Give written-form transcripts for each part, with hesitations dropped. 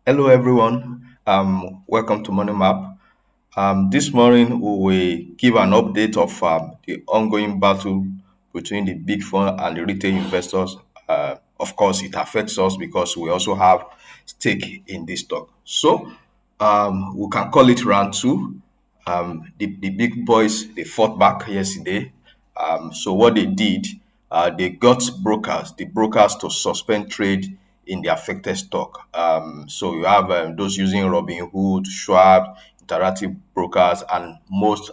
Hello, everyone. Welcome to Money Map. This morning, we will give an update of the ongoing battle between the big fund and the retail investors. Of course, it affects us because we also have stake in this stock. So, we can call it round two. The big boys they fought back yesterday. So what they did, they got the brokers to suspend trade in the affected stock. So you have those using Robinhood, Schwab, Interactive Brokers, and most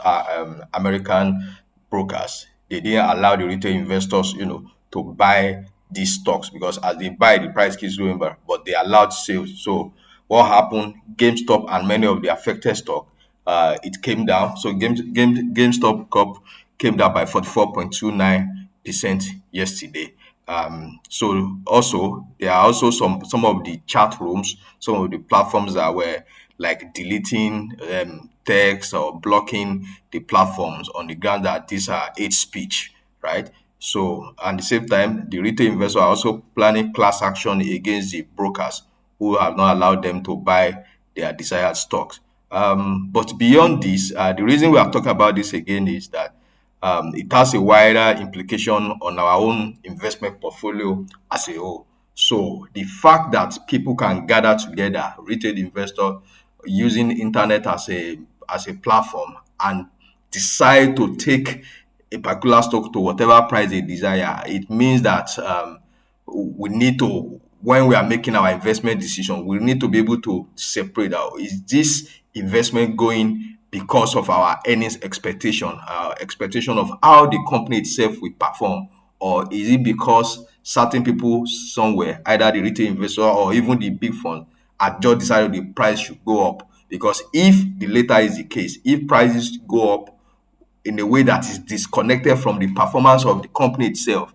American brokers. They didn't allow the retail investors, to buy these stocks because as they buy, the price keeps going back. But they allowed sales. So what happened? GameStop and many of the affected stock, it came down. So GameStop Corp came down by 44.29% yesterday. So also there are also some of the chat rooms, some of the platforms that were like deleting text or blocking the platforms on the ground that these are hate speech, right? So at the same time, the retail investors are also planning class action against the brokers who have not allowed them to buy their desired stocks. But beyond this, the reason we are talking about this again is that it has a wider implication on our own investment portfolio as a whole. So the fact that people can gather together, retail investor using internet as a platform and decide to take a particular stock to whatever price they desire, it means that we need to, when we are making our investment decision, we need to be able to separate out, is this investment going because of our earnings expectation, our expectation of how the company itself will perform, or is it because certain people somewhere, either the retail investor or even the big fund, have just decided the price should go up? Because if the latter is the case, if prices go up in a way that is disconnected from the performance of the company itself,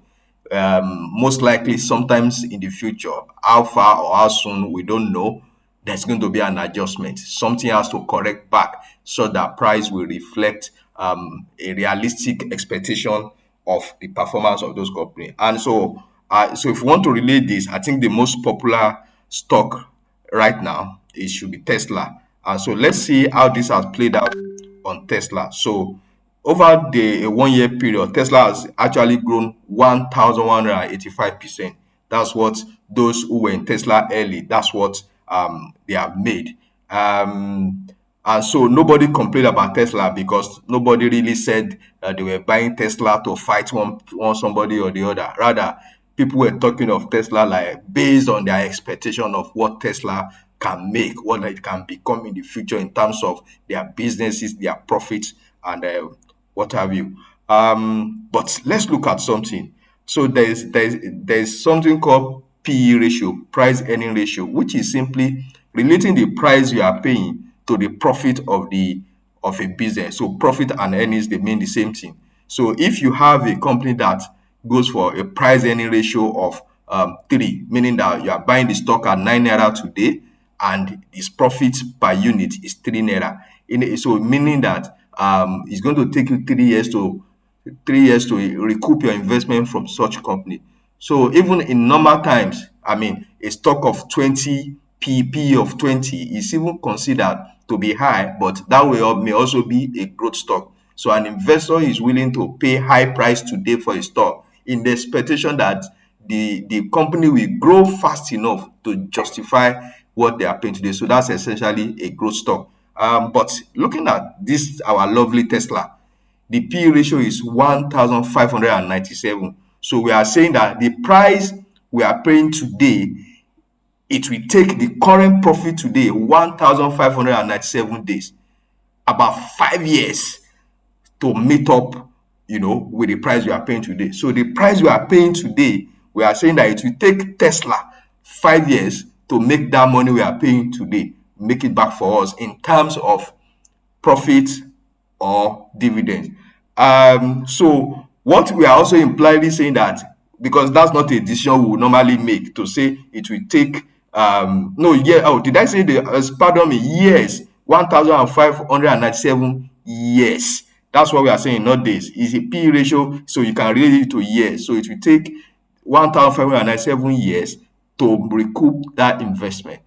most likely sometimes in the future, how far or how soon we don't know, there's going to be an adjustment. Something has to correct back so that price will reflect a realistic expectation of the performance of those companies. And so if you want to relate this, I think the most popular stock right now, it should be Tesla. And so let's see how this has played out on Tesla. So over the 1 year period, Tesla has actually grown 1,185%. That's what those who were in Tesla early, that's what they have made. And so nobody complained about Tesla because nobody really said they were buying Tesla to fight one somebody or the other. Rather, people were talking of Tesla like based on their expectation of what Tesla can make, what it can become in the future in terms of their businesses, their profits, and what have you. But let's look at something. So there's something called PE ratio, price earning ratio, which is simply relating the price you are paying to the profit of a business. So profit and earnings, they mean the same thing. So if you have a company that goes for a price earning ratio of 3, meaning that you are buying the stock at 9 naira today and its profit per unit is 3 naira. So meaning that it's going to take you 3 years to recoup your investment from such company. So even in normal times, I mean, a stock of 20 P of 20 is even considered to be high, but that may also be a growth stock. So an investor is willing to pay high price today for a stock in the expectation that the company will grow fast enough to justify what they are paying today. So that's essentially a growth stock. But looking at this, our lovely Tesla, the P ratio is 1,597. So we are saying that the price we are paying today, it will take the current profit today, 1,597 days, about 5 years to meet up, with the price we are paying today. So the price we are paying today, we are saying that it will take Tesla 5 years to make that money we are paying today, make it back for us in terms of profit or dividend. So what we are also impliedly saying that, because that's not a decision we would normally make, to say it will take no, yeah, oh, did I say the pardon me, years, 1,597 years. That's what we are saying, not days. Is a P ratio, so you can relate it to years. So it will take 1,597 years to recoup that investment.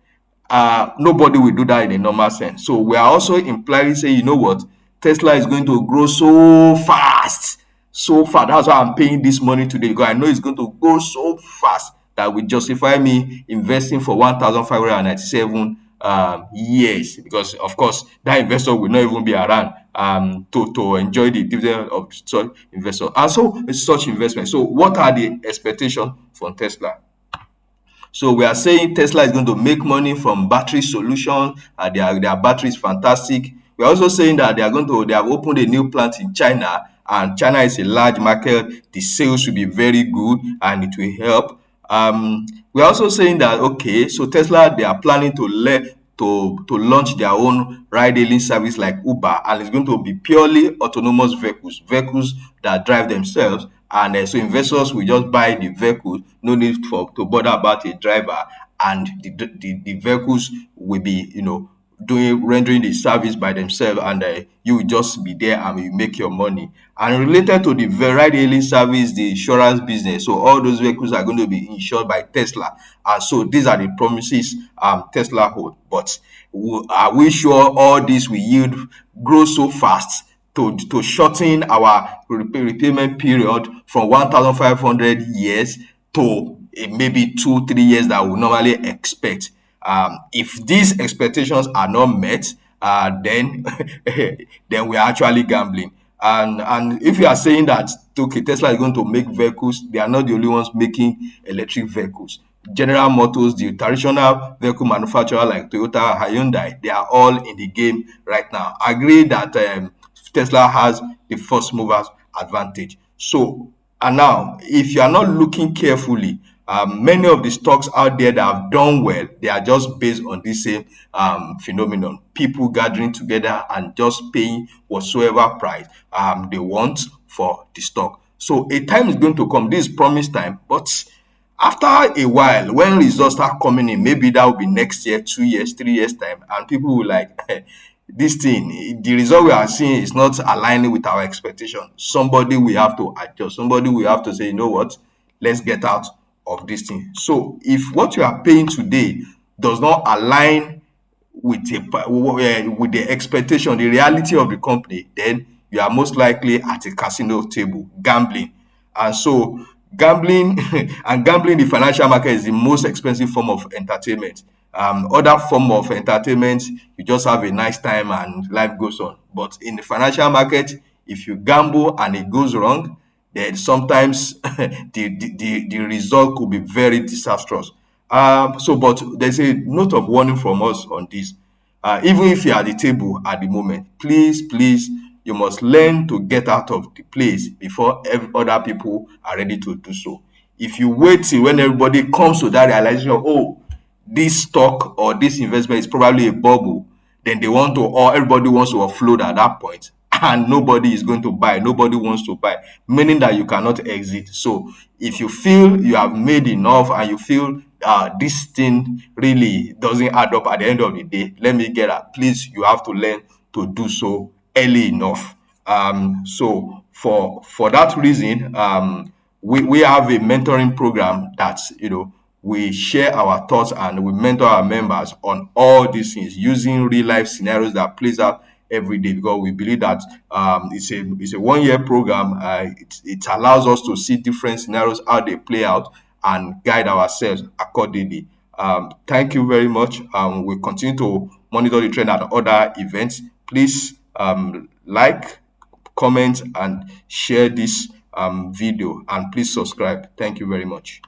Nobody will do that in a normal sense. So we are also implying say, you know what, Tesla is going to grow so fast, so far. That's why I'm paying this money today, because I know it's going to go so fast that will justify me investing for 1,597 years. Because of course that investor will not even be around to enjoy the dividend of such investor and so such investment. So what are the expectations from Tesla? So we are saying Tesla is going to make money from battery solution. Their battery is fantastic. We're also saying that they have opened a new plant in China, and China is a large market. The sales will be very good and it will help. We're also saying that, okay, so Tesla, they are planning to launch their own ride hailing service like Uber, and it's going to be purely autonomous vehicles that drive themselves. And so investors will just buy the vehicles, no need to bother about a driver, and the vehicles will be, doing rendering the service by themselves, and you will just be there and you make your money. And related to the ride hailing service, the insurance business, so all those vehicles are going to be insured by Tesla. And so these are the promises Tesla hold. But are we sure all this will yield grow so fast to shorten our repayment period from 1,500 years to maybe 2 3 years that we normally expect? If these expectations are not met, then then we are actually gambling. And if you are saying that, okay, Tesla is going to make vehicles, they are not the only ones making electric vehicles. General Motors, the traditional vehicle manufacturer like Toyota, Hyundai, they are all in the game right now. I agree that Tesla has the first movers advantage. So, and now, if you are not looking carefully, many of the stocks out there that have done well, they are just based on this same phenomenon. People gathering together and just paying whatsoever price they want for the stock. So a time is going to come. This is promised time, but after a while, when results start coming in, maybe that will be next year, 2 years, 3 years time, and people will like, this thing, the result we are seeing is not aligning with our expectation. Somebody will have to adjust. Somebody will have to say, you know what, let's get out of this thing. So if what you are paying today does not align with with the expectation, the reality of the company, then you are most likely at a casino table gambling. And so gambling and gambling in the financial market is the most expensive form of entertainment. Other form of entertainment, you just have a nice time and life goes on. But in the financial market, if you gamble and it goes wrong, then sometimes the result could be very disastrous. But there's a note of warning from us on this. Even if you're at the table at the moment, please, you must learn to get out of the place before other people are ready to do so. If you wait till when everybody comes to that realization of, oh, this stock or this investment is probably a bubble, then they want to, or everybody wants to offload at that point, and nobody is going to buy, nobody wants to buy, meaning that you cannot exit. So if you feel you have made enough and you feel this thing really doesn't add up at the end of the day, let me get that, please, you have to learn to do so early enough. So for that reason, we have a mentoring program that, we share our thoughts and we mentor our members on all these things using real life scenarios that plays out every day, because we believe that it's a 1 year program. It allows us to see different scenarios, how they play out, and guide ourselves accordingly. Thank you very much. We continue to monitor the trend at other events. Please like, comment, and share this video, and please subscribe. Thank you very much.